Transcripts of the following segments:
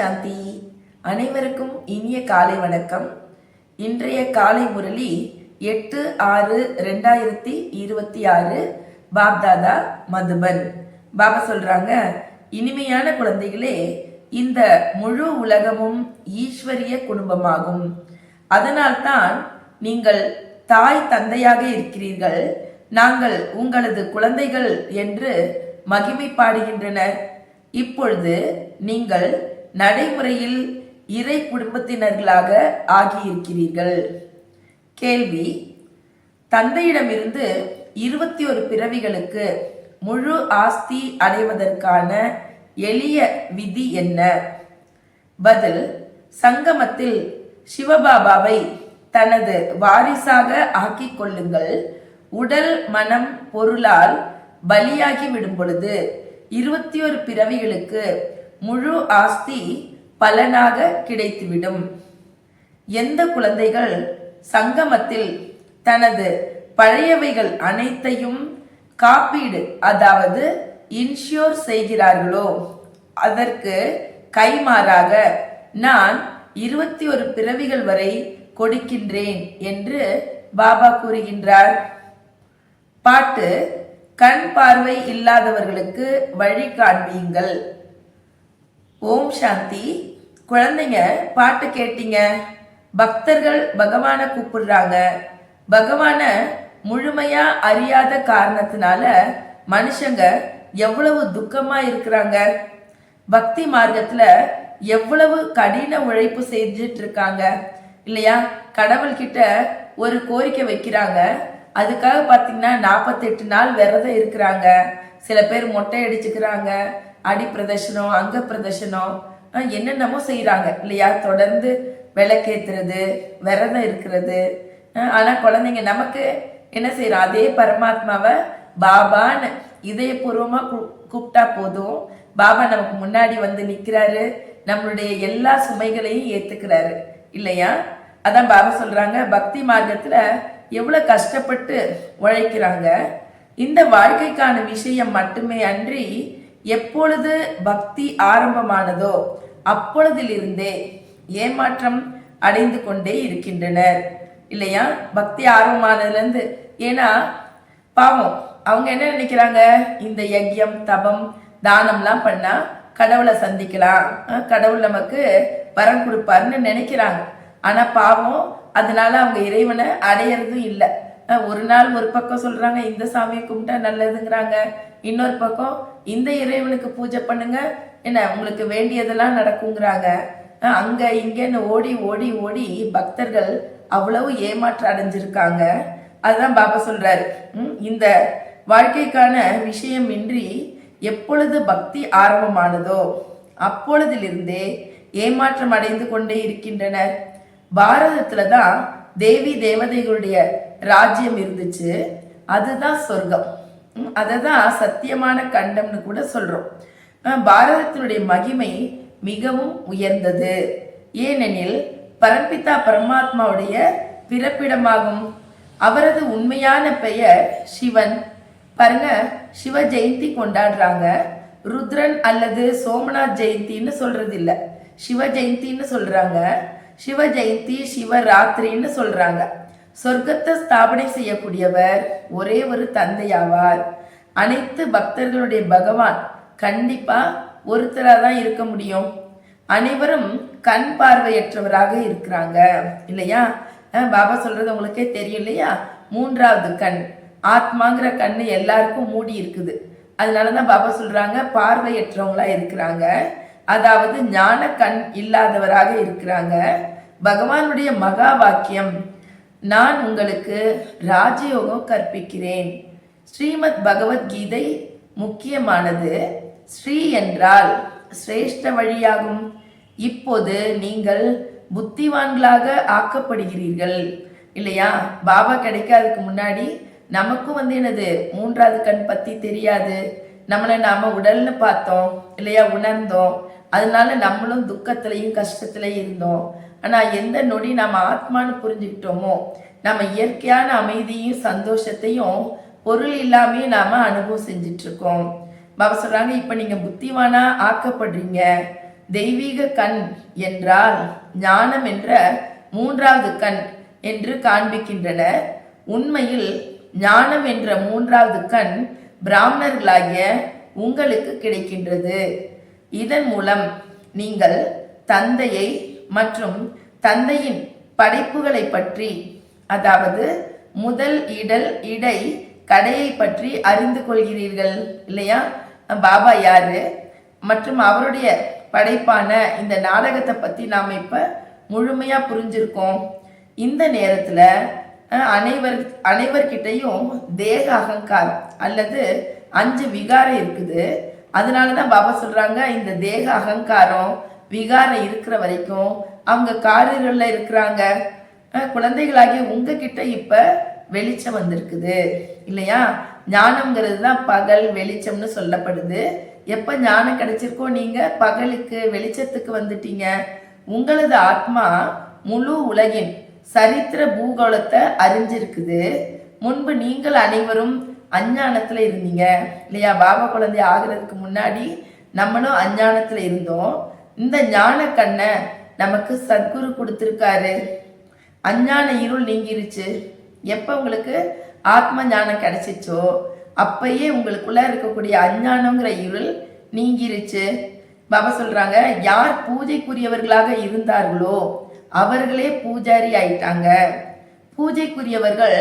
சாந்தி. அனைவருக்கும் இனிய காலை வணக்கம். இன்றைய காலை முரளி 8/6/2026 பாப்தாதா மதுபன். பாபா சொல்றாங்க, இனிமையான குழந்தைகளே, இந்த முழு உலகமும் ஈஸ்வரிய குடும்பமாகும். அதனால்தான் நீங்கள் தாய் தந்தையாக இருக்கிறீர்கள். நாங்கள் உங்களது குழந்தைகள் என்று மகிமை பாடுகின்றனர். இப்பொழுது நீங்கள் நடைமுறையில் இறை குடும்பத்தினர்களாக ஆகியிருக்கிறீர்கள். கேள்வி: தந்தையிடமிருந்து 21 பிறவிகளுக்கு முழு ஆஸ்தி அடைவதற்கான எளிய விதி என்ன? பதில்: சங்கமத்தில் சிவபாபாவை தனது வாரிசாக ஆக்கிக் கொள்ளுங்கள். உடல் மனம் பொருளால் பலியாகி விடும் பொழுது 21 பிறவிகளுக்கு முழு ஆஸ்தி பலனாக கிடைத்துவிடும். எந்த குழந்தைகள் சங்கமத்தில் தனது பழையவைகள் அனைத்தையும் காப்பீடு, அதாவது இன்ஷூர் செய்கிறார்களோ, அதற்கு கைமாறாக நான் 21 பிறவிகள் வரை கொடுக்கின்றேன் என்று பாபா கூறுகின்றார். பாட்டு: கண் பார்வை இல்லாதவர்களுக்கு வழி காண்பீங்கள். ஓம் சாந்தி. குழந்தைங்க, பாட்டு கேட்டீங்க. பக்தர்கள் பகவான கூப்பிடுறாங்க. பகவான முழுமையா அறியாத காரணத்தினால மனுஷங்க எவ்வளவு துக்கமா இருக்கிறாங்க. பக்தி மார்க்கத்துல எவ்வளவு கடின உழைப்பு செஞ்சிட்டு இருக்காங்க இல்லையா? கடவுள்கிட்ட ஒரு கோரிக்கை வைக்கிறாங்க. அதுக்காக பார்த்தீங்கன்னா 48 நாள் விரதம் இருக்கிறாங்க. சில பேர் மொட்டை அடிச்சுக்கிறாங்க, அடி பிரதர்ஷனம், அங்க பிரதர்ஷனம், என்னென்னமோ செய்யறாங்க இல்லையா? தொடர்ந்து விளக்கேத்துறது, விரதம் இருக்கிறது. ஆனா குழந்தைங்க நமக்கு என்ன செய்யறோம்? அதே பரமாத்மாவை பாபான்னு இதயபூர்வமா கூப்பிட்டா போதும். பாபா நமக்கு முன்னாடி வந்து நிக்கிறாரு, நம்மளுடைய எல்லா சுமைகளையும் ஏத்துக்கிறாரு இல்லையா? அதான் பாபா சொல்றாங்க, பக்தி மார்க்கத்துல எவ்வளவு கஷ்டப்பட்டு உழைக்கிறாங்க. இந்த வாழ்க்கைக்கான விஷயம் மட்டுமே அன்றி, எப்பொழுது பக்தி ஆரம்பமானதோ அப்பொழுதிலிருந்தே ஏமாற்றம் அடைந்து கொண்டே இருக்கின்றனர் இல்லையா? பக்தி ஆரம்பமானதுல இருந்து. ஏன்னா பாவம், அவங்க என்ன நினைக்கிறாங்க? இந்த யஜ்யம், தபம், தானம்லாம் பண்ணா கடவுளை சந்திக்கலாம், கடவுள் நமக்கு வரம் கொடுப்பாருன்னு நினைக்கிறாங்க. ஆனா பாவம், அதனால அவங்க இறைவனை அடையறதும் இல்லை. ஒரு நாள் ஒரு பக்கம் சொல்றாங்க இந்த சாமியை கும்பிட்டா நல்லதுங்கிறாங்க, இன்னொரு பக்கம் இந்த இறைவனுக்கு பூஜை பண்ணுங்க, என்ன உங்களுக்கு வேண்டியதெல்லாம் நடக்குங்கிறாங்க. அங்க இங்கன்னு ஓடி ஓடி ஓடி பக்தர்கள் அவ்வளவு ஏமாற்றம் அடைஞ்சிருக்காங்க. அதுதான் பாபா சொல்றாரு, இந்த வாழ்க்கைக்கான விஷயம் இன்றி எப்பொழுது பக்தி ஆரம்பமானதோ அப்பொழுதிலிருந்தே ஏமாற்றம் அடைந்து கொண்டே இருக்கின்றனர். பாரதத்துலதான் தேவி தேவதைகளுடைய ராஜ்யம் இருந்துச்சு. அதுதான் சொர்க்கம். அததான் சத்தியமான கண்டம்னு கூட சொல்றோம். பாரதத்தினுடைய மகிமை மிகவும் உயர்ந்தது. ஏனெனில் பரம்பிதா பரமாத்மாவுடைய பிறப்பிடமாகும். அவரது உண்மையான பெயர் சிவன். பாருங்க, சிவ ஜெயந்தி கொண்டாடுறாங்க. ருத்ரன் அல்லது சோமநாத் ஜெயந்தின்னு சொல்றது இல்ல, சிவ ஜெயந்தின்னு சொல்றாங்க. சிவ ஜெயந்தி, சிவராத்திரின்னு சொல்றாங்க. சொர்க்கத்தை ஸ்தாபனை செய்யக்கூடியவர் ஒரே ஒரு தந்தையாவார். அனைத்து பக்தர்களுடைய பகவான் கண்டிப்பா ஒருத்தரா தான் இருக்க முடியும். அனைவரும் கண் பார்வையற்றவராக இருக்கிறாங்க இல்லையா? பாபா சொல்றது உங்களுக்கே தெரியும் இல்லையா? 3வது கண், ஆத்மாங்கிற கண்ணு எல்லாருக்கும் மூடி இருக்குது. அதனாலதான் பாபா சொல்றாங்க பார்வையற்றவங்களா இருக்கிறாங்க, அதாவது ஞான கண் இல்லாதவராக இருக்கிறாங்க. பகவானுடைய மகா வாக்கியம், நான் உங்களுக்கு ராஜயோகம் கற்பிக்கிறேன். ஸ்ரீமத் பகவத்கீதை முக்கியமானது. ஸ்ரீ என்றால் சிரேஷ்ட வழியாகும். இப்போது நீங்கள் புத்திவான்களாக ஆக்கப்படுகிறீர்கள் இல்லையா? பாபா கிடைக்காததுக்கு முன்னாடி நமக்கும் என்னது 3வது கண் பத்தி தெரியாது. நம்மளை நாம உடல்னு பார்த்தோம் இல்லையா, உணர்ந்தோம். அதனால நம்மளும் துக்கத்திலையும் கஷ்டத்திலையும் இருந்தோம். ஆனா எந்த நொடி நம்ம ஆத்மான்னு புரிஞ்சுக்கிட்டோமோ, நம்ம இயற்கையான அமைதியும் சந்தோஷத்தையும் பொருள் இல்லாமே நாம அனுபவம் செஞ்சிட்டு இருக்கோம். பாபா சொல்றாங்க, இப்ப நீங்க புத்திவானா ஆக்கப்படுறீங்க. தெய்வீக கண் என்றால் ஞானம் என்ற மூன்றாவது கண் என்று காண்பிக்கின்றனர். உண்மையில் ஞானம் என்ற மூன்றாவது கண் பிராமணர்களாகிய உங்களுக்கு கிடைக்கின்றது. இதன் மூலம் நீங்கள் தந்தையை மற்றும் தந்தையின் படைப்புகளை பற்றி, அதாவது முதல் இடல் இடை கடையை பற்றி அறிந்து கொள்கிறீர்கள் இல்லையா? பாபா யாரு மற்றும் அவருடைய படைப்பான இந்த நாடகத்தை பத்தி நாம இப்ப முழுமையா புரிஞ்சிருக்கோம். இந்த நேரத்துல அனைவர்கிட்டையும் தேக அகங்காரம் அல்லது 5 விகாரம் இருக்குது. அதனாலதான் பாபா சொல்றாங்க, இந்த தேக அகங்காரம் விகாரம் இருக்கிற வரைக்கும் அவங்க காரியங்கள்ல இருக்கிறாங்க. குழந்தைகளாகிய உங்ககிட்ட இப்ப வெளிச்சம் வந்திருக்குது இல்லையா? ஞானம்ங்கிறது தான் பகல் வெளிச்சம்னு சொல்லப்படுது. எப்ப ஞானம் கிடைச்சிருக்கோ நீங்க பகலுக்கு வெளிச்சத்துக்கு வந்துட்டீங்க. உங்களது ஆத்மா முழு உலகின் சரித்திர பூகோளத்தை அறிஞ்சிருக்குது. முன்பு நீங்கள் அனைவரும் அஞ்ஞானத்துல இருந்தீங்க இல்லையா? பாபா குழந்தை ஆகிறதுக்கு முன்னாடி நம்மளும் அஞ்ஞானத்துல இருந்தோம். இந்த ஞான கண்ணை நமக்கு சத்குரு கொடுத்திருக்காரு. அஞ்ஞான இருள் நீங்கிருச்சு. எப்ப உங்களுக்கு ஆத்ம ஞானம் கிடைச்சிச்சோ அப்பயே உங்களுக்குள்ள இருக்கக்கூடிய அஞ்ஞானங்கிற இருள் நீங்கிருச்சு. பாபா சொல்றாங்க, யார் பூஜைக்குரியவர்களாக இருந்தார்களோ அவர்களே பூஜாரி ஆயிட்டாங்க. பூஜைக்குரியவர்கள்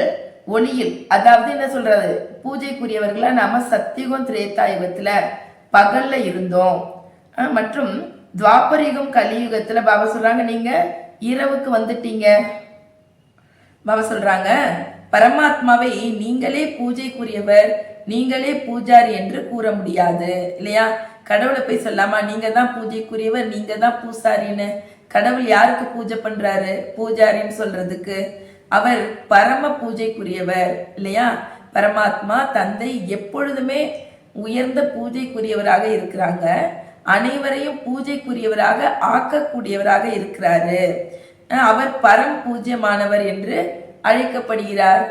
ஒளியில், அதாவது என்ன சொல்றது, பூஜைக்குரியவர்களா நாம சத்தியுகம் திரேதாயுகத்துல பகல்ல இருந்தோம். மற்றும் துவாபரியுகம் கலியுகத்துல பாபா சொல்றாங்க நீங்க இரவுக்கு வந்துட்டீங்க. பாபா சொல்றாங்க, பரமாத்மாவை நீங்களே பூஜைக்குரியவர், நீங்களே பூஜாரி என்று கூற முடியாது இல்லையா? கடவுளை போய் சொல்லாமா நீங்க தான் பூஜைக்குரியவர், நீங்க தான் பூசாரின்னு? கடவுள் யாருக்கு பூஜை பண்றாரு பூஜாரின்னு சொல்றதுக்கு? அவர் பரம பூஜைக்குரியவர் இல்லையா? பரமாத்மா தந்தை எப்பொழுதுமே உயர்ந்த பூஜைக்குரியவராக இருக்கிறாங்க. அனைவரையும் பூஜைக்குரியவராக ஆக்கக்கூடியவராக இருக்கிறாரு. அவர் பரம் பூஜ்யமானவர் என்று அழைக்கப்படுகிறார்.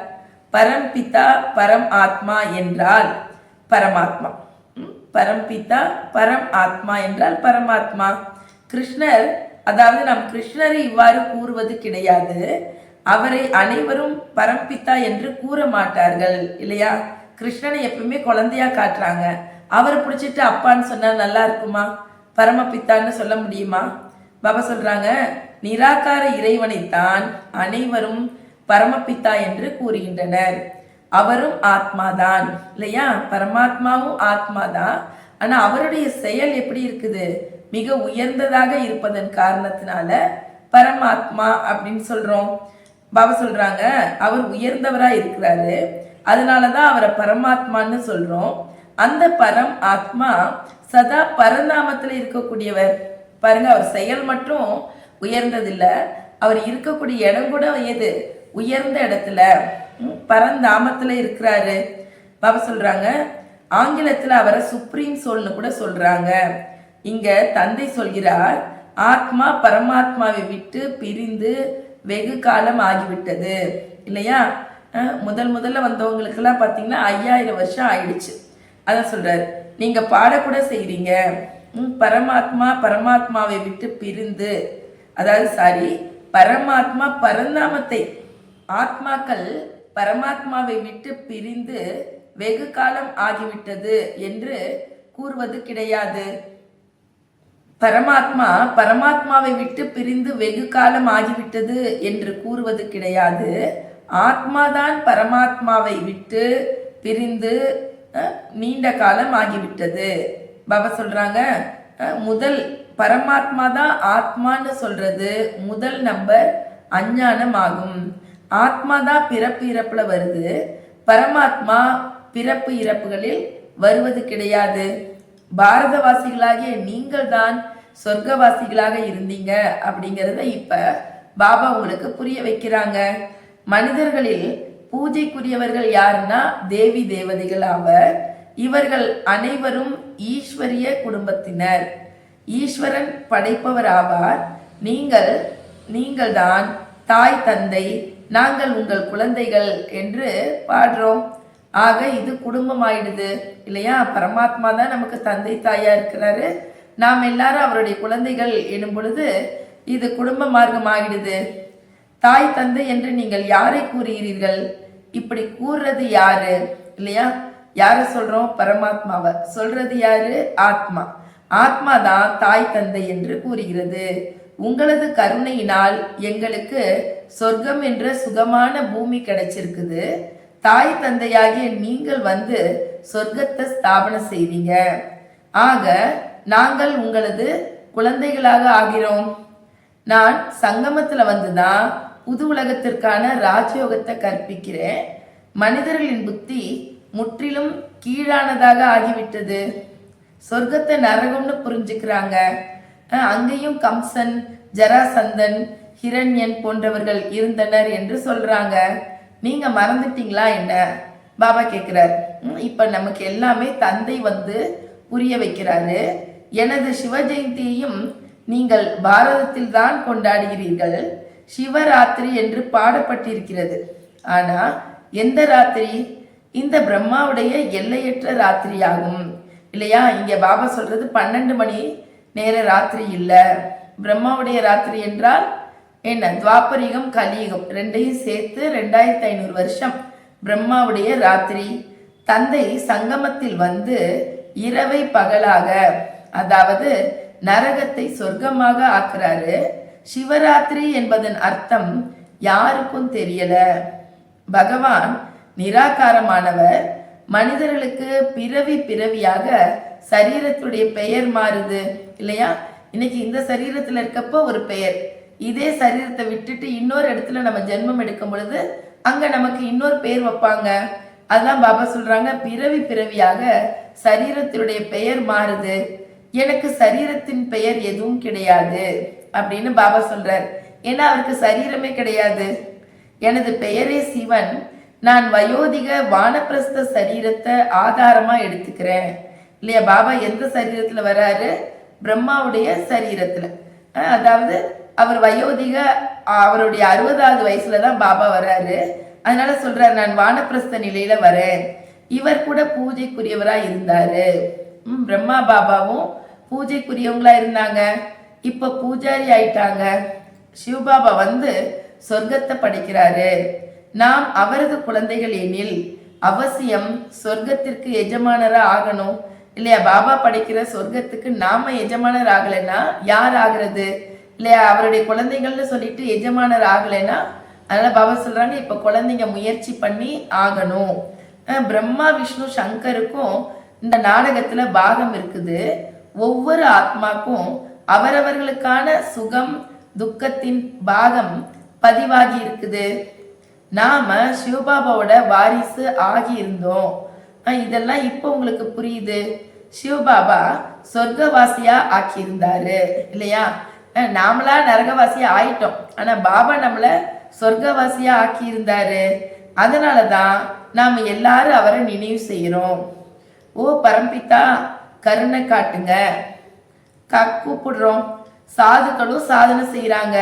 பரம்பிதா பரம் ஆத்மா என்றால் பரமாத்மா. பரம்பிதா பரம் ஆத்மா என்றால் பரமாத்மா. கிருஷ்ணர், அதாவது நாம் கிருஷ்ணரை இவ்வாறு கூறுவது கிடையாது. அவரை அனைவரும் பரம்பிதா என்று கூற மாட்டார்கள் இல்லையா? கிருஷ்ணனை எப்பவுமே குழந்தையா காட்டுறாங்க. அவரை பிடிச்சிட்டு அப்பான்னு சொன்னா நல்லா இருக்குமா? பரமபித்தான்னு சொல்ல முடியுமா? பாபா சொல்றாங்க, நிராகார இறைவனைத்தான் அனைவரும் பரமபித்தா என்று கூறுகின்றனர். அவரும் ஆத்மாதான் இல்லையா? பரமாத்மாவும் ஆத்மாதான். ஆனா அவருடைய செயல் எப்படி இருக்குது? மிக உயர்ந்ததாக இருப்பதன் காரணத்தினால பரமாத்மா அப்படின்னு சொல்றோம். பாபா சொல்றாங்க, அவர் உயர்ந்தவரா இருக்கிறாரு, அதனாலதான் அவரை பரமாத்மான்னு சொல்றோம். அந்த பரம் ஆத்மா சதா பரந்தாமத்துல இருக்கக்கூடியவர். பாருங்க, அவர் செயல் மட்டும் உயர்ந்ததில்ல, அவர் இருக்கக்கூடிய இடம் கூட எது? உயர்ந்த இடத்துல, பரந்தாமத்துல இருக்கிறாரு. பாபா சொல்றாங்க, ஆங்கிலத்துல அவரை சுப்ரீம் சோல்னு கூட சொல்றாங்க. இங்க தந்தை சொல்கிறார், ஆத்மா பரமாத்மாவை விட்டு பிரிந்து வெகு காலம் ஆகிவிட்டது இல்லையா? முதல்ல வந்தவங்களுக்கு எல்லாம் பாத்தீங்கன்னா 5000 வருஷம் ஆயிடுச்சு. அதான் சொல்றாரு, நீங்க பாடக்கூட செய்றீங்க, பரமாத்மாவை விட்டு பிரிந்து, அதாவது பரமாத்மா பரந்தாமத்தை, ஆத்மாக்கள் பரமாத்மாவை விட்டு பிரிந்து வெகு காலம் ஆகிவிட்டது என்று கூறுவது கிடையாது. பரமாத்மாவை விட்டு பிரிந்து வெகு காலம் ஆகிவிட்டது என்று கூறுவது கிடையாது. ஆத்மாதான் பரமாத்மாவை விட்டு பிரிந்து நீண்ட காலம் ஆகிவிட்டது. பாபா சொல்றாங்க, முதல் பரமாத்மா தான் ஆத்மான்னு சொல்றது முதல் நம்பர் அஞ்ஞானம் ஆகும். ஆத்மா தான் பிறப்பு இறப்புல வருது, பரமாத்மா பிறப்பு இறப்புகளில் வருவது கிடையாது. பாரதவாசிகளாகிய நீங்கள் தான் சொர்க்கவாசிகளாக இருந்தீங்க அப்படிங்கிறத இப்ப பாபா உங்களுக்கு புரிய வைக்கிறாங்க. மனிதர்களில் பூஜைக்குரியவர்கள் யாருன்னா தேவி தேவதைகள் ஆவர். இவர்கள் அனைவரும் ஈஸ்வரிய குடும்பத்தினர், ஈஸ்வரன் படைப்பவர் ஆவார். நீங்கள் தான் தாய் தந்தை, நாங்கள் உங்கள் குழந்தைகள் என்று பாடுறோம். ஆக இது குடும்பம் ஆயிடுது இல்லையா? பரமாத்மா தான் நமக்கு தந்தை தாயா இருக்கிறாரு, நாம் எல்லாரும் அவருடைய குழந்தைகள் எனும் பொழுது இது குடும்ப மார்க்கம் ஆகிடுது. தாய் தந்தை என்று நீங்கள் யாரை கூறுகிறீர்கள்? இப்படி கூறுறது யாரு? இல்லையா? யார சொல்றோம்? பரமாத்மாவை சொல்றது யாரு? ஆத்மா. ஆத்மா தான் தாய் தந்தை என்று கூறுகிறது. உங்களது கருணையினால் எங்களுக்கு சொர்க்கம் என்ற சுகமான பூமி கிடைச்சிருக்குது. தாய் தந்தையாகிய நீங்கள் வந்து சொர்க்கத்தை ஸ்தாபனம் செய்வீங்க. ஆக நாங்கள் உங்களது குழந்தைகளாக ஆகிறோம். நான் சங்கமத்துல வந்துதான் புது உலகத்திற்கான ராஜயோகத்தை கற்பிக்கிறேன். மனிதர்களின் புத்தி முற்றிலும் கீழானதாக ஆகிவிட்டது. சொர்க்கத்தை நரகம்னு புரிஞ்சுக்கிறாங்க. அங்கேயும் கம்சன், ஜராசந்தன், ஹிரண்யன் போன்றவர்கள் இருந்தனர் என்று சொல்றாங்க. நீங்க மறந்துட்டீங்களா என்ன? பாபா கேட்கிறார். இப்ப நமக்கு எல்லாமே தந்தை வந்து புரிய வைக்கிறாரு. எனது சிவ ஜெயந்தியையும் நீங்கள் பாரதத்தில் தான் கொண்டாடுகிறீர்கள். சிவராத்திரி என்று பாடப்பட்டிருக்கிறது. ஆனா எந்த ராத்திரி? இந்த பிரம்மாவுடைய எல்லையற்ற ராத்திரி ஆகும். இல்லையா? இங்க பாபா சொல்றது 12 மணி நேர ராத்திரி இல்ல. பிரம்மாவுடைய ராத்திரி என்றால் என்ன? துவாபரிகம், கலியுகம் ரெண்டையும் சேர்த்து 2500 வருஷம் பிரம்மாவுடைய ராத்திரி. தந்தை சங்கமத்தில் வந்து இரவை பகலாக, அதாவது நரகத்தை சொர்க்கமாக ஆக்குறாரு. சிவராத்திரி என்பதன் அர்த்தம் யாருக்கும் தெரியல. பகவான் நிராகாரமானவர். மனிதர்களுக்கு பிறவி பிறவியாக சரீரத்துடைய பெயர் மாறுது. இல்லையா? இன்னைக்கு இந்த சரீரத்துல இருக்கப்போ ஒரு பெயர், இதே சரீரத்தை விட்டுட்டு இன்னொரு இடத்துல நம்ம ஜென்மம் எடுக்கும் பொழுது அங்க நமக்கு இன்னொரு பெயர் வைப்பாங்க. அதான் பாபா சொல்றாங்க, பிறவி பிறவியாக சரீரத்தினுடைய பெயர் மாறுது. எனக்கு சரீரத்தின் பெயர் எதுவும் கிடையாது அப்படின்னு பாபா சொல்றார். ஏன்னா அவருக்கு சரீரமே கிடையாது. எனது பெயரே சிவன். நான் வயோதிக வானப்பிரஸ்த சரீரத்தை ஆதாரமா எடுத்துக்கிறேன். இல்லையா? பாபா எந்த சரீரத்துல வராரு? பிரம்மாவுடைய சரீரத்துல. அதாவது அவர் வயோதிக, அவருடைய 60வது வயசுலதான் பாபா வராரு. அதனால சொல்றாரு, நான் வானப்பிரஸ்த நிலையில வரேன். இவர் கூட பூஜைக்குரியவரா இருந்தாரு. பிரம்மா பாபாவும் பூஜைக்குரியவங்களா இருந்தாங்க. இப்ப பூஜாரி ஆயிட்டாங்க. சிவபாபா வந்து சொர்க்கத்தை படைக்கிறாரு. நாம் அவரது குழந்தைகள் எனில் அவசியம் சொர்க்கத்திற்கு எஜமானரா ஆகணும். இல்லையா? பாபா படைக்கிற சொர்க்கத்துக்கு நாம எஜமானர் ஆகலைன்னா யார் ஆகிறது? இல்லையா? அவருடைய குழந்தைகள்னு சொல்லிட்டு எஜமானர் ஆகலைன்னா, அதனால பாபா சொல்றாங்க, இப்ப குழந்தைங்க முயற்சி பண்ணி ஆகணும். பிரம்மா, விஷ்ணு, சங்கருக்கும் இந்த நாடகத்துல பாகம் இருக்குது. ஒவ்வொரு ஆத்மாக்கும் அவரவர்களுக்கான சுகம் துக்கத்தின் பாகம் பதிவாகி இருக்குது. நாம சிவபாபாவோட வாரிசு ஆகி இருந்தோம். இதெல்லாம் இப்போ உங்களுக்கு புரியுது. சிவபாபா சொர்க்கவாசியா ஆக்கி இருந்தாரு. இல்லையா? நாமளா நரகவாசியா ஆயிட்டோம். ஆனா பாபா நம்மள சொர்க்கவாசியா ஆக்கி இருந்தாரு. அதனாலதான் நாம எல்லாரும் அவரை நினைவு செய்யறோம். ஓ பரம்பிதா, கருணை காட்டுங்க கூப்பிடுறோம். சாதுக்களும் சாதனை செய்யறாங்க.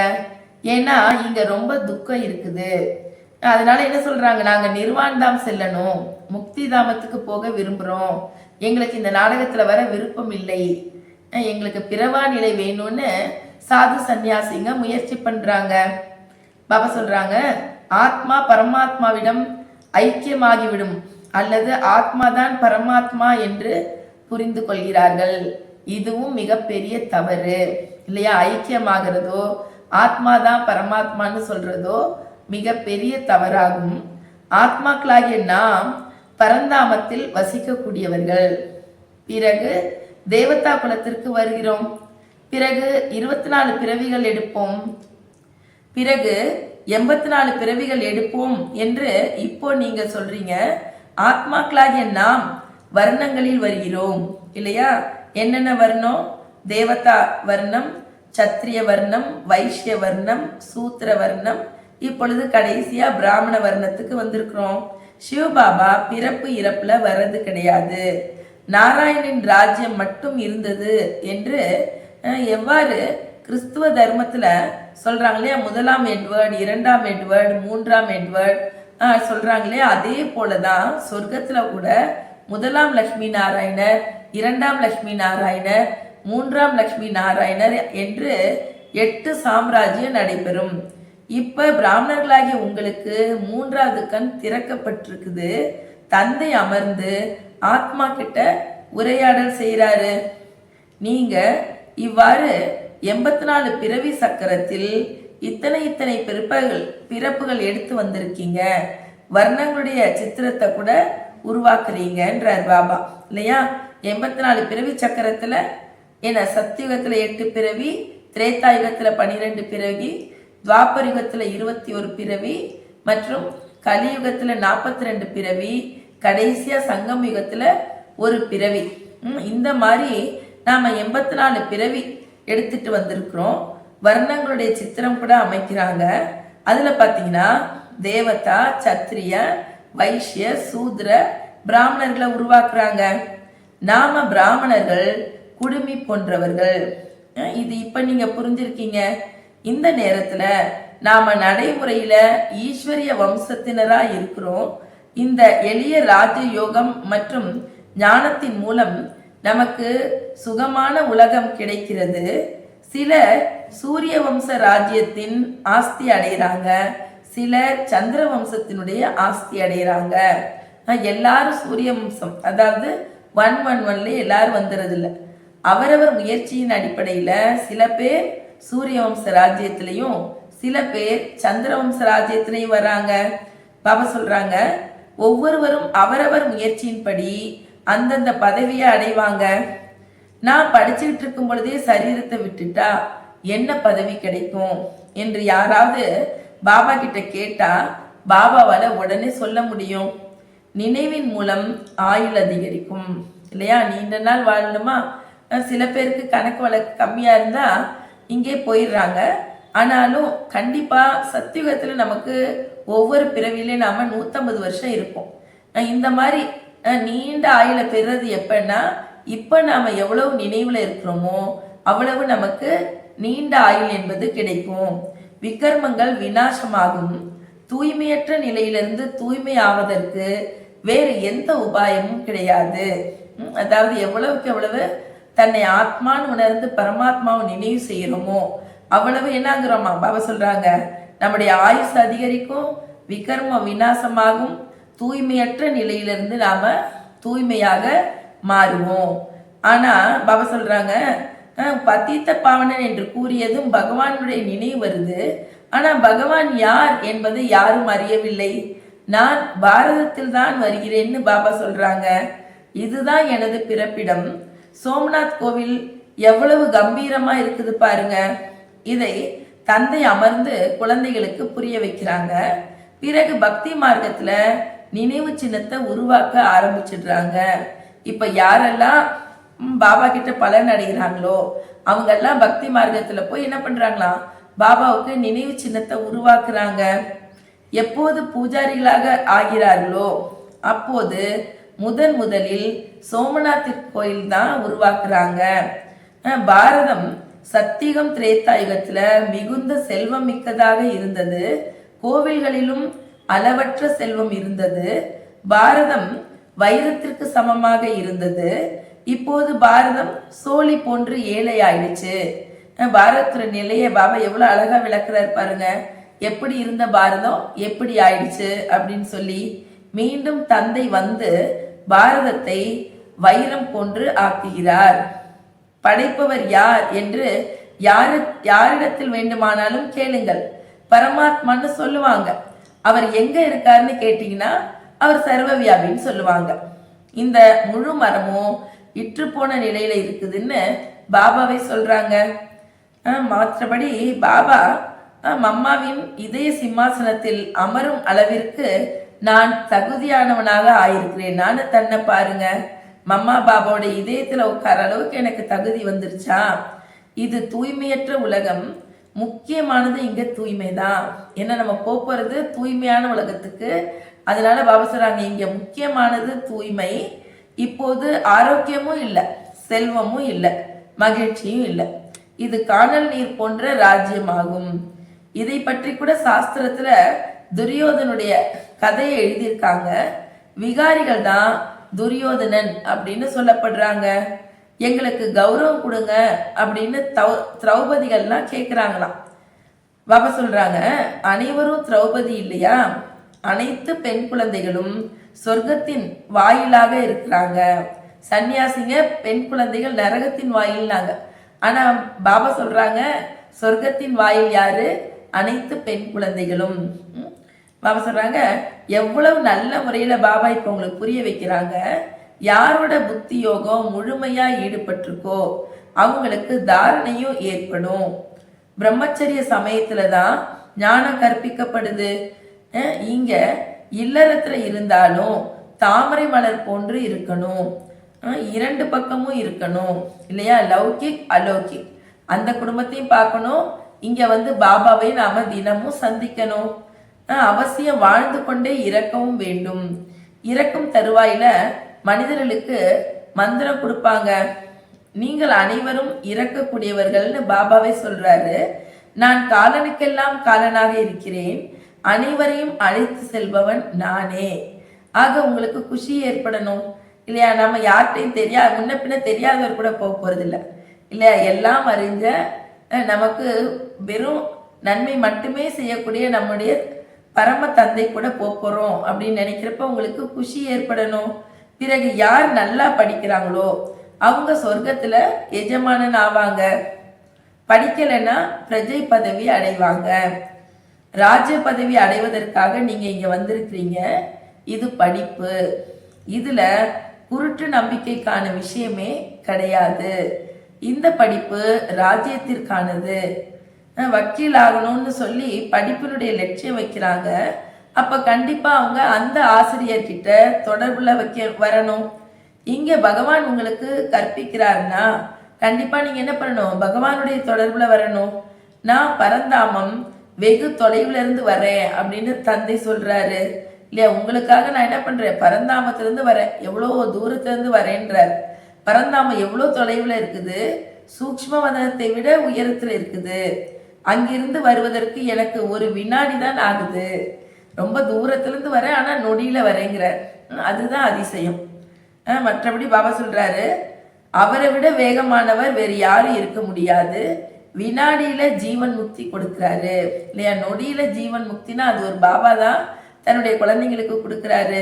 ஏன்னா இங்க ரொம்ப துக்கம் இருக்குது. அதனால என்ன சொல்றாங்க? நாங்க நிர்வாண தாம் செல்லணும், முக்தி தாமத்துக்கு போக விரும்புறோம். எங்களுக்கு இந்த நாடகத்துல வர விருப்பம் இல்லை. எங்களுக்கு பிறவா நிலை வேணும்னு சாது சன்னியாசிங்க முயற்சி பண்றாங்க. பாபா சொல்றாங்க, ஆத்மா பரமாத்மாவிடம் ஐக்கியமாகிவிடும் அல்லது ஆத்மாதான் பரமாத்மா என்று புரிந்து கொள்கிறார்கள். இதுவும் மிகப்பெரிய தவறு. இல்லையா? ஐக்கியமாகிறதோ ஆத்மாதான் பரமாத்மான்னு சொல்றதோ மிகப்பெரிய தவறாகும். ஆத்மாக்களாகிய நாம் பரந்தாமத்தில் வசிக்கக்கூடியவர்கள். பிறகு தேவதா குலத்திற்கு வருகிறோம். பிறகு 24 பிறவிகள் எடுப்போம். பிறகு 84 பிறவிகள் எடுப்போம் என்று இப்போ நீங்க சொல்றீங்க. ஆத்மாக்களாகிய நாம் வர்ணங்களில் வருகிறோம். இல்லையா? என்னென்ன வர்ணம்? தேவதா வர்ணம், சத்திரிய வர்ணம், வைஷ்ய வர்ணம், சூத்திர வர்ணம், இப்பொழுது கடைசியா பிராமண வர்ணத்துக்கு வந்திருக்கிறோம். சிவபாபா பிறப்பு இறப்புல வர்றது கிடையாது. நாராயணின் ராஜ்யம் மட்டும் இருந்தது என்று எவ்வாறு கிறிஸ்துவ தர்மத்துல சொல்றாங்க இல்லையா? முதலாம் எட்வர்ட், 2ஆம் எட்வர்ட், 3ஆம் எட்வர்ட் சொல்றாங்க இல்லையா? அதே போலதான் சொர்க்கத்துல கூட முதலாம் லட்சுமி நாராயணர், 2ஆம் லட்சுமி நாராயணர், மூன்றாம் லட்சுமி நாராயணர் என்று 8 சாம்ராஜ்யம் நடைபெறும். இப்ப பிராமணர்களாகிய உங்களுக்கு 3வது கண் திறக்கப்பட்டிருக்குது. தந்தை அமர்ந்து ஆத்மா கிட்ட உரையாடல் செய்யறாரு. நீங்க இவ்வாறு 84 பிறவி சக்கரத்தில் இத்தனை பிறப்புகள் எடுத்து வந்திருக்கீங்க. வர்ணங்களுடைய சித்திரத்தை கூட உருவாக்குறீங்கன்றார் பாபா இல்லையா. 84 பிறவி சக்கரத்துல என்ன, சத்தியுகத்துல 8 பிறவி, திரேதாயுகத்துல 12 பிறவி, துவாபரியுகத்துல 21 பிறவி மற்றும் கலியுகத்துல 42 பிறவி, கடைசியா சங்கம் யுகத்துல ஒரு பிறவி. இந்த மாதிரி நாம 84 பிறவி எடுத்துட்டு வந்திருக்கிறோம். வர்ணங்களுடைய சித்திரம் கூட அமைக்கிறாங்க. அதுல பாத்தீங்கன்னா தேவதா, சத்திரிய, வைஷ்ய, சூத்ர, பிராமணர்களை உருவாக்குறாங்க. நாம பிராமணர்கள், குடுமி போன்றவர்கள். இது இப்ப நீங்க புரிஞ்சிருக்கீங்க. இந்த நேரத்துல நாம நடைமுறையில ஈஸ்வரிய வம்சத்தினரா இருக்கிறோம். இந்த எளிய ராஜ யோகம் மற்றும் ஞானத்தின் மூலம் நமக்கு சுகமான உலகம் கிடைக்கிறது. சிலர் சூரிய வம்ச ராஜ்யத்தின் ஆஸ்தி அடைகிறாங்க, சிலர் சந்திர வம்சத்தினுடைய ஆஸ்தி அடைகிறாங்க. எல்லாரும் சூரிய வம்சம், அதாவது 111 எல்லாரும் வந்துறது இல்லை. அவரவர் முயற்சியின் அடிப்படையில சில பேர் சூரிய வம்ச ராஜ்யத்திலையும் சில பேர் சந்திர வம்ச ராஜ்யத்திலையும் வராங்க. பாபா சொல்றாங்க, ஒவ்வொருவரும் அவரவர் முயற்சியின்படி அந்தந்த பதவியை அடைவாங்க. நான் படிச்சுக்கிட்டு இருக்கும் பொழுதே சரீரத்தை விட்டுட்டா என்ன பதவி கிடைக்கும் என்று யாராவது பாபா கிட்ட கேட்டா பாபாவால உடனே சொல்ல முடியும். நினைவின் மூலம் ஆயுள் அதிகரிக்கும் இல்லையா. நீண்ட நாள் வாழணுமா? சில பேருக்கு கணக்கு வழக்கு கம்மியா இருந்தா இங்கே போயிடுறாங்க. ஆனாலும் கண்டிப்பா சத்தியுகத்துல நமக்கு ஒவ்வொரு பிறவிலையும் நாம 150 வருஷம் இருப்போம். இந்த மாதிரி நீண்ட ஆயுளை பெறுறது எப்பன்னா, இப்ப நாம எவ்வளவு நினைவுல இருக்கிறோமோ அவ்வளவு நமக்கு நீண்ட ஆயுள் என்பது கிடைக்கும். விகர்மங்கள் விநாசமாகும். தூய்மையற்ற நிலையிலிருந்து தூய்மை ஆவதற்கு வேறு எந்த உபாயமும் கிடையாது. அதாவது எவ்வளவுக்கு எவ்வளவு தன்னை ஆத்மான்னு உணர்ந்து பரமாத்மாவை நினைவு செய்யறோமோ அவ்வளவு என்னாங்கிறோமா. பாபா சொல்றாங்க, நம்முடைய ஆயுசு அதிகரிக்கும், விகர்ம விநாசமாகும், தூய்மையற்ற நிலையிலிருந்து நாம தூய்மையாக மாறுவோம். ஆனா பாபா சொல்றாங்க, பத்தித்த பாவனன் என்று கூறியதும் பகவானுடைய நினைவு வருது. ஆனா பகவான் யார் என்பதை யாரும் அறியவில்லை. நான் பாரதத்தில் தான் வருகிறேன்னு பாபா சொல்றாங்க. இதுதான் எனது பிறப்பிடம். சோம்நாத் கோவில் எவ்வளவு கம்பீரமா இருக்குது பாருங்க. இதை தந்தை அமர்ந்து குழந்தைகளுக்கு புரிய வைக்கிறாங்க. பிறகு பக்தி மார்க்கத்துல நினைவு சின்னத்தை உருவாக்க ஆரம்பிச்சிடுறாங்க. இப்ப யாரெல்லாம் பாபா கிட்ட பலன் அடைகிறாங்களோ அவங்க எல்லாம் பக்தி மார்க்கத்துல போய் என்ன பண்றாங்களா, பாபாவுக்கு நினைவு சின்னத்தை உருவாக்குறாங்க. எப்போது பூஜாரிகளாக ஆகிறார்களோ அப்போது முதலில் சோமநாத் கோயில் தான் உருவாக்குறாங்க. பாரதம் சத்தியுகம் திரேதாயுகத்துல மிகுந்த செல்வம் மிக்கதாக இருந்தது. கோவில்களிலும் அளவற்ற செல்வம் இருந்தது. பாரதம் வைரத்திற்கு சமமாக இருந்தது. இப்போது பாரதம் சோழி போன்று ஏழை ஆயிடுச்சு. பாரதத்துல நிலையை பாபா எவ்வளவு அழகா விளக்குறாரு பாருங்க. எப்படி இருந்த பாரதம் எப்படி ஆயிடுச்சு அப்படின்னு சொல்லி மீண்டும் தந்தை வந்து பாரதத்தை வைரம் போன்று ஆக்குகிறார். படைப்பவர் யார் என்று யாரிடத்தில் வேண்டுமானாலும் கேளுங்கள், பரமாத்மான்னு சொல்லுவாங்க. அவர் எங்க இருக்காருன்னு கேட்டீங்கன்னா அவர் சர்வவியாபின்னு சொல்லுவாங்க. இந்த முழு மரமும் இற்று போன நிலையில இருக்குதுன்னு பாபாவை சொல்றாங்க. மற்றபடி பாபா மம்மாவின் இதய சிம்மாசனத்தில் அமரும் அளவிற்கு நான் தகுதியானவனாக ஆயிருக்கிறேன். நானும் தன்னை பாருங்க, மம்மா பாபாவோட இதயத்துல உட்கார அளவுக்கு எனக்கு தகுதி வந்துருச்சா. இது தூய்மையற்ற உலகம். முக்கியமானது இங்க தூய்மை தான். ஏன்னா நம்ம போறது தூய்மையான உலகத்துக்கு. அதனால பாபா சொல்றாங்க, இங்க முக்கியமானது தூய்மை. இப்போது ஆரோக்கியமும் இல்லை, செல்வமும் இல்லை, மகிழ்ச்சியும் இல்லை. இது காணல் நீர் போன்ற ராஜ்யமாகும். இதை பற்றி கூட சாஸ்திரத்துல துரியோதனுடைய கதையை எழுதியிருக்காங்க. விகாரிகள் தான் துரியோதனன் அப்படின்னு சொல்லப்படுறாங்க. எங்களுக்கு கௌரவம் கொடுங்க அப்படின்னு திரௌபதிகள்லாம் கேட்குறாங்களாம். பாபா சொல்றாங்க, அனைவரும் திரௌபதி இல்லையா, அனைத்து பெண் குழந்தைகளும் சொர்க்கத்தின் வாயிலாக இருக்கிறாங்க. சன்னியாசிங்க பெண் குழந்தைகள் நரகத்தின் வாயில்னாங்க. ஆனா பாபா சொல்றாங்க, சொர்க்கத்தின் வாயில் யாரு? அனைத்து பெண் குழந்தைகளும். பாபா சொல்றாங்க, எவ்வளவு நல்ல முறையில பாபா இப்ப உங்களுக்கு புரிய வைக்கிறாங்க. யாரோட புத்தி யோகம் முழுமையா ஈடுபட்டிருக்கோ அவங்களுக்கு தாரணையும் ஏற்படும். பிரம்மச்சரிய சமயத்துல தான் ஞானம் கற்பிக்கப்படுது. இங்க இல்லறத்துல இருந்தாலும் தாமரை மலர் போன்று இருக்கணும், இரண்டு பக்கமும் இருக்கணும் இல்லையா, லௌகிக் அலௌகிக். அந்த குடும்பத்தையும் பார்க்கணும், இங்க பாபாவை நாம தினமும் சந்திக்கணும். அவசியம் வாழ்ந்து கொண்டே இறக்கவும் வேண்டும். இறக்கும் தருவாயில மனிதர்களுக்கு மந்திரம் கொடுப்பாங்க. நீங்கள் அனைவரும் இறக்கக்கூடியவர்கள்னு பாபாவே சொல்றாரு. நான் காலனுக்கெல்லாம் காலனாக இருக்கிறேன், அனைவரையும் அழைத்து செல்பவன் நானே. ஆக உங்களுக்கு குஷி ஏற்படணும் இல்லையா. நம்ம யார்கிட்டையும் முன்ன பின்ன தெரியாதவர் கூட போக போறது இல்லை இல்லையா. எல்லாம் அறிஞ்ச நமக்கு வெறும் நன்மை மட்டுமே செய்யக்கூடிய நம்முடைய பரம தந்தை கூட போறோம் அப்படின்னு நினைக்கிறப்ப உங்களுக்கு குஷி ஏற்படணும். பிறகு யார் நல்லா படிக்கிறாங்களோ அவங்க சொர்க்கத்துல எஜமானன் ஆவாங்க. படிக்கலைன்னா பிரஜை பதவி அடைவாங்க. ராஜ்ய பதவி அடைவதற்காக நீங்க இங்க வந்திருக்கிறீங்க. இது படிப்பு. இதுல குருட்டு நம்பிக்கைக்கான விஷயமே கிடையாது. இந்த படிப்பு ராஜ்யத்திற்கானது. வக்கீல் ஆகணும்னு சொல்லி படிப்பினுடைய லட்சியம் வைக்கிறாங்க. அப்ப கண்டிப்பா அவங்க அந்த ஆசிரியர்கிட்ட தொடர்புல வரணும். இங்க பகவான் உங்களுக்கு கற்பிக்கிறாருன்னா கண்டிப்பா நீங்க என்ன பண்ணணும், பகவானுடைய தொடர்புல வரணும். நான் பரந்தாமம் வெகு தொலைவுல இருந்து வரேன் அப்படின்னு தந்தை சொல்றாரு இல்லையா. உங்களுக்காக நான் என்ன பண்றேன், பரந்தாமத்திலிருந்து வரேன், எவ்வளோ தூரத்துல இருந்து வரேன்றார். பரந்தாமம் எவ்வளோ தொலைவுல இருக்குது, சூக்ஷ்ம வதனத்தை விட உயரத்துல இருக்குது. அங்கிருந்து வருவதற்கு எனக்கு ஒரு வினாடி தான் ஆகுது. ரொம்ப தூரத்திலிருந்து வரேன், ஆனா நொடியில வரேங்கிற, அதுதான் அதிசயம். மற்றபடி பாபா சொல்றாரு, அவரை விட வேகமானவர் வேறு யாரும் இருக்க முடியாது. வினாடியில ஜீவன் முக்தி கொடுக்கிறாரு இல்லையா. நொடியில ஜீவன் முக்தினா அது ஒரு பாபா தான் தன்னுடைய குழந்தைங்களுக்கு கொடுக்கிறாரு.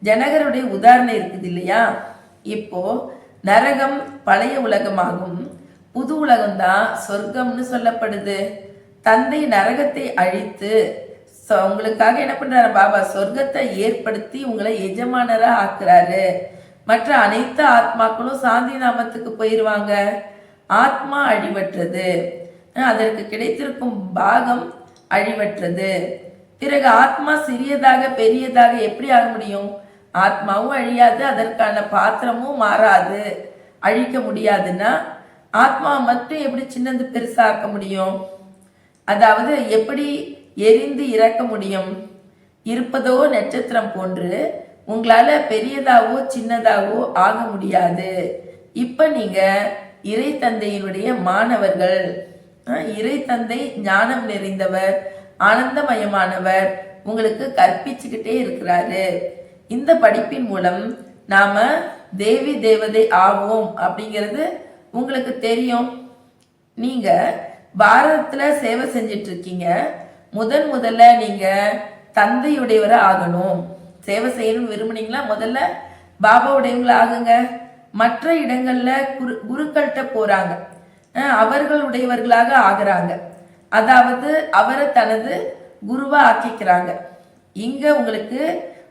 ஜனகருடைய உதாரணம் இருக்குது இல்லையா. இப்போ நரகம் பழைய உலகமாகும், புது உலகம் தான் சொர்க்கம்னு சொல்லப்படுது. தந்தை நரகத்தை அழித்து உங்களுக்காக என்ன பண்றாரு பாபா, சொர்க்கத்தை ஏற்படுத்தி உங்களை எஜமானரா ஆக்குறாரு. மற்ற அனைத்து ஆத்மாக்களும் சாந்தி நாமத்துக்கு போயிருவாங்க. ஆத்மா அழிவற்றது, அதற்கு கிடைத்திருக்கும் பாகம் அழிவற்றது. பிறகு ஆத்மா சிறியதாக பெரியதாக எப்படி ஆக முடியும்? ஆத்மாவும் அழியாது, அதற்கான பாத்திரமும் மாறாது, அழிக்க முடியாதுன்னா ஆத்மா மட்டும் எப்படி சின்னது பெருசாக்க முடியும்? அதாவது எப்படி எரிந்து இறக்க முடியும்? இருப்பதோ நட்சத்திரம் போன்று உங்களால பெரியதாவோ சின்னதாவோ ஆக முடியாது. இப்ப நீங்க இறை தந்தையினுடைய மாணவர்கள். இறை தந்தை ஞானம் நிறைந்தவர், ஆனந்தமயமானவர், உங்களுக்கு கற்பிச்சுக்கிட்டே இருக்கிறாரு. இந்த படிப்பின் மூலம் நாம தேவி தேவதை ஆவோம் அப்படிங்கிறது உங்களுக்கு தெரியும். நீங்க பாரதத்துல சேவை செஞ்சிட்டு இருக்கீங்க. முதல்ல நீங்க தந்தையுடையவரை ஆகணும். சேவை செய்யணும்னு விரும்புனீங்களா, முதல்ல பாபாவுடையவங்கள ஆகுங்க. மற்ற இடங்கள்ல குருக்கள்கிட்ட போறாங்க, அவர்களுடையவர்களாக ஆகுறாங்க. அதாவது அவரை தனது குருவா ஆக்கிக்கிறாங்க. இங்க உங்களுக்கு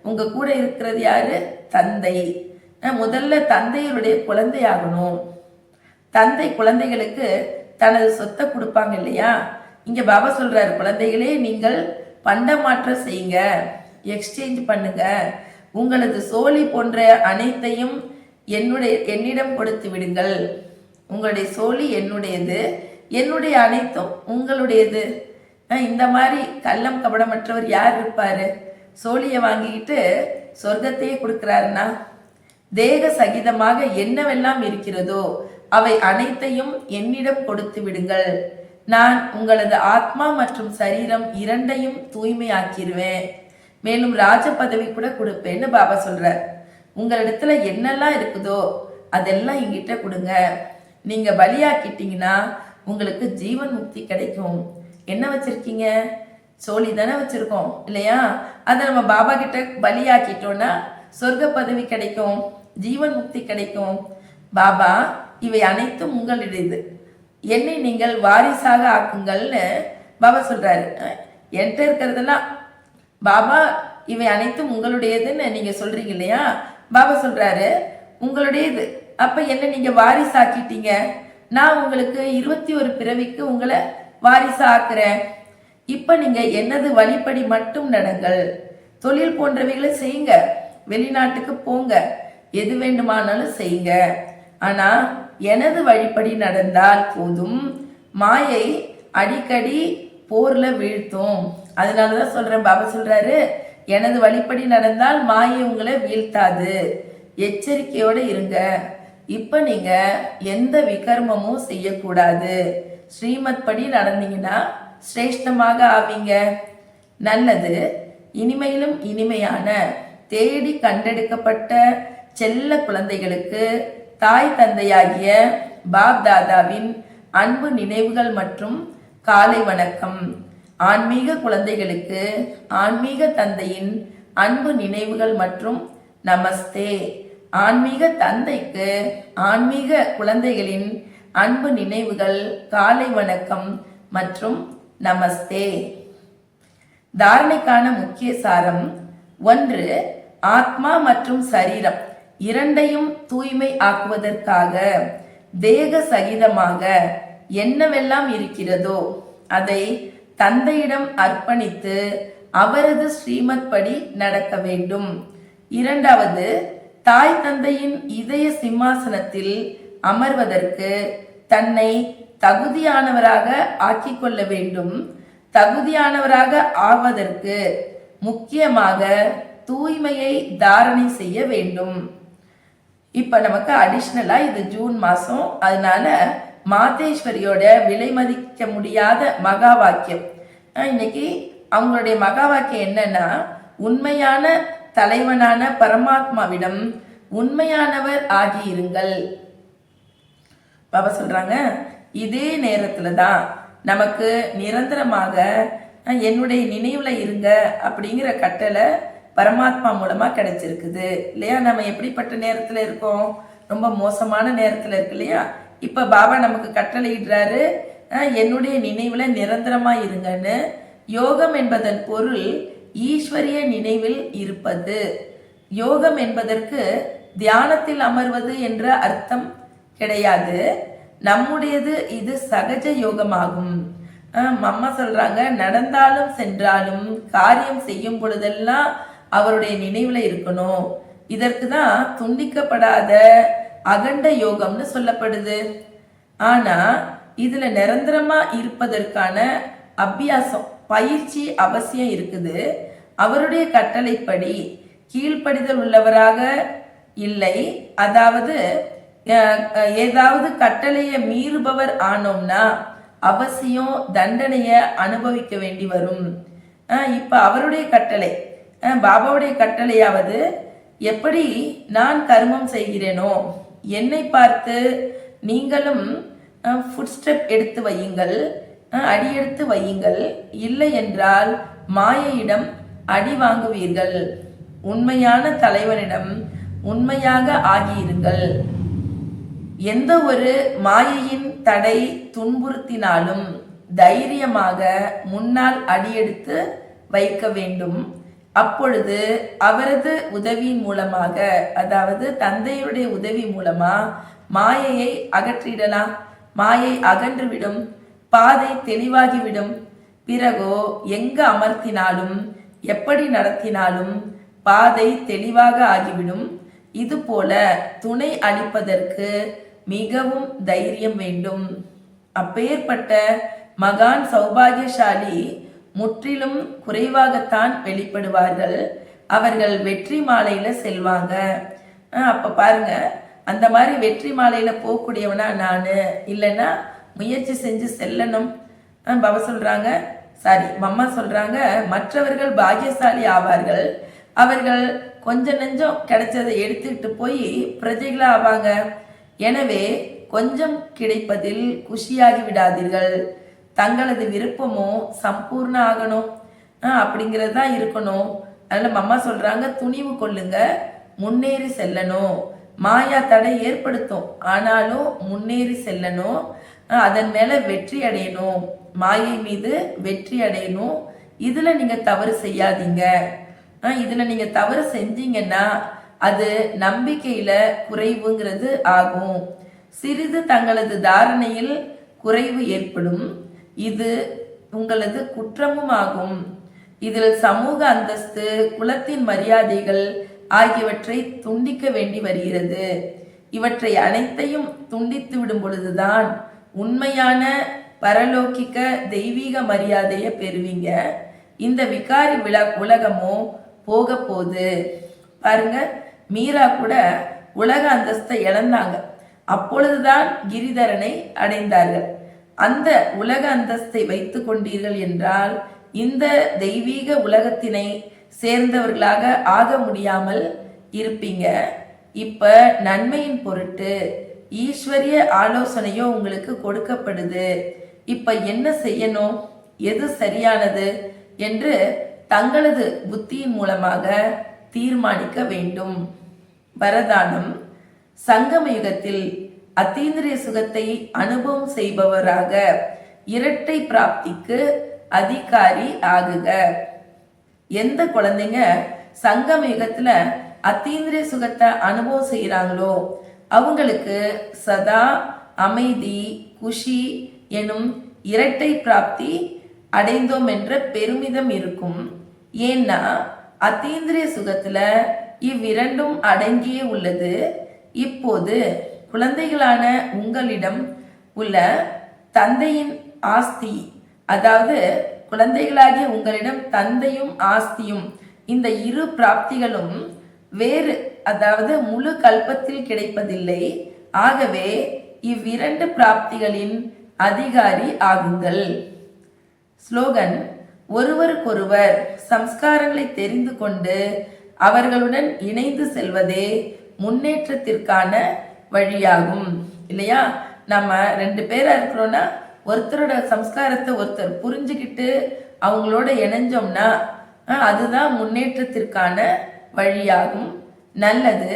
உங்க கூட இருக்கிறது யாரு? தந்தை. முதல்ல தந்தையுடைய குழந்தை ஆகணும். தந்தை குழந்தைகளுக்கு தனது சொத்தை கொடுப்பாங்க இல்லையா. இங்க பாபா சொல்றாரு, குழந்தைகளே நீங்கள் பண்டமாற்றம் செய்யுங்க, எக்ஸ்சேஞ்ச் பண்ணுங்க. உங்களது சோழி போன்ற அனைத்தையும் என்னிடம் கொடுத்து விடுங்கள். உங்களுடைய சோழி என்னுடையது, என்னுடைய அனைத்தும் உங்களுடையது. இந்த மாதிரி கள்ளம் கபடமற்றவர் யார் இருப்பாரு? சோழியை வாங்கிக்கிட்டு சொர்க்கத்தையே கொடுக்கிறாருன்னா, தேக சகிதமாக என்னவெல்லாம் இருக்கிறதோ அவை அனைத்தையும் என்னிடம் கொடுத்து விடுங்கள். நான் உங்களது ஆத்மா மற்றும் சரீரம் இரண்டையும் தூய்மையாக்கிடுவேன். மேலும் ராஜ பதவி கூட கொடுப்பேன்னு பாபா சொல்றார். உங்களிடத்துல என்னெல்லாம் இருக்குதோ அதெல்லாம் என்கிட்ட கொடுங்க. நீங்க பலியாக்கிட்டீங்கன்னா உங்களுக்கு ஜீவன் முக்தி கிடைக்கும். என்ன வச்சிருக்கீங்க? சோழி தானே வச்சிருக்கோம் இல்லையா? அதை நம்ம பாபா கிட்ட பலியாக்கிட்டோம்னா சொர்க்க பதவி கிடைக்கும், ஜீவன் முக்தி கிடைக்கும். பாபா, இவை அனைத்தும் உங்களுடையது, என்னை நீங்கள் வாரிசாக ஆக்குங்கள்னு பாபா சொல்றாரு. என்கிட்ட இருக்கிறதெல்லாம் பாபா இவை அனைத்தும் உங்களுடையதுன்னு நீங்க சொல்றீங்க இல்லையா? பாபா சொல்றாரு உங்களுடையது. அப்ப என்ன நீங்க வாரிசாக்கிட்டீங்க, நான் உங்களுக்கு 21 பிறவிக்கு உங்களை வாரிசா ஆக்குறேன். இப்ப நீங்க என்னது வழிப்படி மட்டும் நடங்கள். தொழில் போன்றவைகளை செய்யுங்க, வெளிநாட்டுக்கு போங்க, எது வேண்டுமானாலும் செய்யுங்க. ஆனா எனது வழிப்படி நடந்தால் போதும். மாயை அடிக்கடி போர்ல வீழ்த்தும். அதனாலதான் சொல்றேன், பாபா சொல்றாரு எனது வழிப்படி நடந்தால் மாயை உங்களை வீழ்த்தாது, எச்சரிக்கையோட இருங்க. இப்ப நீங்க எந்த விகர்மமும் செய்யக்கூடாது. ஸ்ரீமத் படி நடந்தீங்கன்னா சிரேஷ்டமாக ஆவீங்க. நல்லது. இனிமையிலும் இனிமையான தேடி கண்டெடுக்கப்பட்ட செல்ல குழந்தைகளுக்கு தாய் தந்தையாகிய பாப் தாதாவின் அன்பு நினைவுகள் மற்றும் காலை வணக்கம். ஆன்மீக குழந்தைகளுக்கு ஆன்மீக தந்தையின் அன்பு நினைவுகள் மற்றும் நமஸ்தே. ஆன்மீக தந்தைக்கு ஆன்மீக குழந்தைகளின் அன்பு நினைவுகள், காலை வணக்கம் மற்றும் நமஸ்தே. தாரணைக்கான முக்கிய சாரம்: 1. ஆத்மா மற்றும் சரீரம் இரண்டையும் தூய்மை ஆக்குவதற்காக தேக சகிதமாக என்னவெல்லாம் இருக்கிறதோ அதை தந்தையிடம் அர்ப்பணித்து அவரது ஸ்ரீமத் படி நடக்க வேண்டும். 2. தாய் தந்தையின் இதய சிம்மாசனத்தில் அமர்வதற்கு தன்னை தகுதியானவராக ஆக்கிக் கொள்ள வேண்டும். தகுதியானவராக ஆவதற்கு முக்கியமாக தூய்மையை தாரணை செய்ய வேண்டும். இப்ப நமக்கு அடிஷ்னலா இது ஜூன் மாசம், அதனால மாதேஸ்வரியோட விலை மதிக்க முடியாத மகா வாக்கியம். இன்னைக்கு அவங்களுடைய மகா வாக்கியம் என்னன்னா, உண்மையான தலைவனான பரமாத்மாவிடம் உண்மையானவர் ஆகியிருங்கள். பாபா சொல்றாங்க, இதே நேரத்துல தான் நமக்கு நிரந்தரமாக என்னுடைய நினைவுல இருங்க அப்படிங்கிற கட்டளை பரமாத்மா மூலமா கிடைச்சிருக்குது இல்லையா? நம்ம எப்படிப்பட்ட நேரத்துல இருக்கோம்? ரொம்ப மோசமான நேரத்துல இருக்கு இல்லையா? இப்ப பாபா நமக்கு கட்டளை இடுறாரு, என்னுடைய நினைவுல நிரந்தரமா இருங்கன்னு. யோகம் என்பதன் பொருள் ஈஸ்வரிய நினைவில் இருப்பது. யோகம் என்பதற்கு தியானத்தில் அமர்வது என்ற அர்த்தம் கிடையாது. நம்முடையது இது சகஜ யோகமாகும். அம்மா சொல்றாங்க, நடந்தாலும் சென்றாலும் காரியம் செய்யும் பொழுதெல்லாம் அவருடைய நினைவுல இருக்கணும். இதற்கு தான் துண்டிக்கப்படாத அகண்ட யோகம்னு சொல்லப்படுது. ஆனா இதுல நிரந்தரமா இருப்பதற்கான அபியாசம், பயிற்சி அவசியம் இருக்குது. அவருடைய கட்டளைப்படி கீழ்ப்படிதல் உள்ளவராக இல்லை. அதாவது ஏதாவது கட்டளையை மீறுபவர் ஆனோம்னா அவசியம் தண்டனைய அனுபவிக்க வேண்டி வரும். இப்ப அவருடைய கட்டளை, பாபாவுடைய கட்டளையாவது, எப்படி நான் கர்மம் செய்கிறேனோ என்னை பார்த்து நீங்களும் ஃபுட் ஸ்டெப் எடுத்து வையுங்கள், அடி எடுத்து வையுங்கள். இல்லை என்றால் மாயையிடம் அடி வாங்குவீர்கள். உண்மையான தலைவனிடம் உண்மையாக ஆகியிருங்கள். எந்த ஒரு மாயையின் தடை துன்புறுத்தினாலும் தைரியமாக முன்னால் அடியெடுத்து வைக்க வேண்டும். அப்பொழுது அவரது உதவியின் மூலமாக, அதாவது தந்தையுடைய உதவி மூலமா மாயையை அகற்றிடலாம். மாயை அகன்றுவிடும், பாதை தெளிவாகிவிடும். பிறகோ எங்கு அமர்த்தினாலும் எப்படி நடத்தினாலும் பாதை தெளிவாக ஆகிவிடும். இது போல துணை அளிப்பதற்கு மிகவும் தைரியம் வேண்டும். அப்பேற்பட்ட மகான் சௌபாகியசாலி முற்றிலும் குறைவாகத்தான் வெளிப்படுவார்கள். அவர்கள் வெற்றி மாலையில செல்வாங்க. அப்ப பாருங்க, அந்த மாதிரி வெற்றி மாலையில போகக்கூடியவனா நானு, இல்லைன்னா முயற்சி செஞ்சு செல்லணும். பாபா சொல்றாங்க, மம்மா சொல்றாங்க, மற்றவர்கள் பாக்கியசாலி ஆவார்கள். அவர்கள் கொஞ்சம் நெஞ்சம் கிடைச்சதை எடுத்துக்கிட்டு போய் பிரஜைகளா ஆவாங்க. எனவே கொஞ்சம் கிடைப்பதில் குஷியாகி விடாதீர்கள். தங்களது விருப்பமோ சம்பூர்ண ஆகணும் அப்படிங்கிறது தான் இருக்கணும். அதனால அம்மா சொல்றாங்க, துணிவு கொள்ளுங்க, முன்னேறி செல்லணும். மாயா தடை ஏற்படுத்தும், ஆனாலும் முன்னேறி செல்லணும். அதன் மேல வெற்றி அடையணும், மாயை மீது வெற்றி அடையணும். இதுல நீங்க தவறு செய்யாதீங்க. இதுல நீங்க தவறு செஞ்சீங்கன்னா அது நம்பிக்கையில குறைவுங்கிறது ஆகும். சிறிது தங்களது தாரணையில் குறைவு ஏற்படும், இது உங்களது குற்றமும் ஆகும். இதில் சமூக அந்தஸ்து, குலத்தின் மரியாதைகள் ஆகியவற்றை துண்டிக்க வேண்டி வருகிறது. இவற்றை அனைத்தையும் துண்டித்து விடும் பொழுதுதான் உண்மையான பரலோகிக்க தெய்வீக மரியாதையை பெறுவீங்க. இந்த விகாரி உலகமோ போக போகுது. பாருங்க, மீரா கூட உலக அந்தஸ்தை இழந்தாங்க, அப்பொழுதுதான் கிரிதரனை அடைந்தார்கள். அந்த உலக அந்தஸ்தை வைத்து கொண்டீர்கள் என்றால் இந்த தெய்வீக உலகத்தினை சேர்ந்தவர்களாக ஆக முடியாமல் இருப்பீங்க. இப்ப நன்மையின் பொருட்டு ஈஸ்வரிய ஆலோசனையோ உங்களுக்கு கொடுக்கப்படுது. இப்ப என்ன செய்யணும், எது சரியானது என்று தங்களது புத்தியின் மூலமாக தீர்மானிக்க வேண்டும். வரதானம்: சங்கம யுகத்தில் அத்தீந்திரிய சுகத்தை அனுபவம் செய்பவராக இரட்டை பிராப்திக்கு அதிகாரி ஆகுக. எந்த குழந்தைங்க சங்கம யுகத்துல அத்தீந்திரிய சுகத்தை அனுபவம் செய்யறாங்களோ அவங்களுக்கு சதா அமைதி, குஷி எனும் இரட்டை பிராப்தி அடைந்தோம் என்ற பெருமிதம் இருக்கும். ஏன்னா அத்தீந்திரிய சுகத்துல இவ்விரண்டும் அடங்கியே உள்ளது. இப்போது குழந்தைகளான உங்களிடம் உள்ள தந்தையின் ஆஸ்தி, அதாவது குழந்தைகளாகிய உங்களிடம் தந்தையும் ஆஸ்தியும், இந்த இரு பிராப்திகளும் வேறு, அதாவது முழு கல்பத்தில் கிடைப்பதில்லை. ஆகவே இவ்விரண்டு பிராப்திகளின் அதிகாரி ஆகுங்கள். ஸ்லோகன்: ஒருவருக்கொருவர் சம்ஸ்காரங்களை தெரிந்து கொண்டு அவர்களுடன் இணைந்து செல்வதே முன்னேற்றத்திற்கான வழியாகும். இல்லையா? நம்ம 2 பேரா இருக்கிறோம்னா ஒருத்தரோட சம்ஸ்காரத்தை ஒருத்தர் புரிஞ்சுக்கிட்டு அவங்களோட இணைஞ்சோம்னா அதுதான் முன்னேற்றத்திற்கான வழியாகும். நல்லது.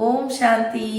ஓம் சாந்தி.